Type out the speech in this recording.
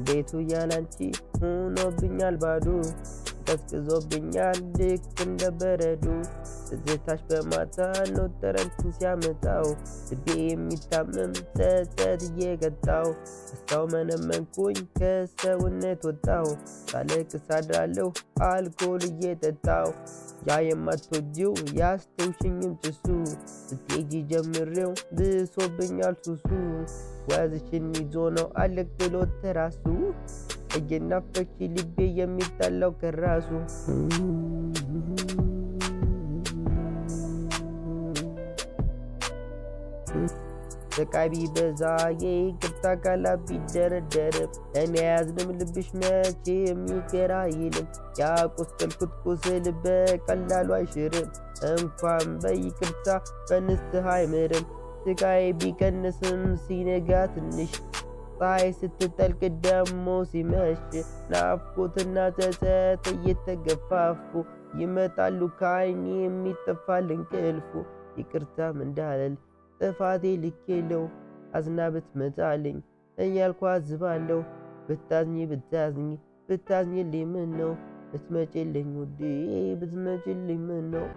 ቤቱ ያላንቺ ሆኖብኛል ባዶ ቀዝቅዞብኛል ልክ እንደ በረዶ ትዝታሽ በማታ ነው ጠረንሽን ሲያመጣው ልቤ የሚታመም ጸጸት እየገጣው እስታው መነመንኩኝ ከሰውነት ወጣው ሳለቅስ አድራለሁ አልኮል እየጠጣው ያ የማትወጂው ያስተውሽኝም ጭሱ ስትሄጂ ጀምሬው ብሶብኛል ሱሱ ወዝሽን ይዞ ነው አለቅ ብሎ ተራሱ እየናፈቅሽ ልቤ የሚጣላው ከራሱ ስቃይ ቢበዛ ይቅርታ ቃላት ቢደረደርም እኔ አያዝንም ልብሽ መቼም ይቅር አይልም ያቆሰልኩት ቁስል በቀላሉ አይሽርም እንኳን በይቅርታ በንስሐ አይምርም ስቃይ ቢቀንስም ሲነጋ ትንሽ ፀሐይ ስትጠልቅ ደሞ ሲመሽ ናፍቆትና ጸጸት እየተገፋፉ ይመጣሉ ከዓይኔ የሚጠፋል እንቅልፉ ይቅርታም እንዳልል ጥፋቴ ልክ የለው አዝና ብትመጣልኝ እያልኩ አዝባለሁ ብታዝኝልኝ ምነው ብትመጪልኝ ውዴ ብትመጪልኝ ምነው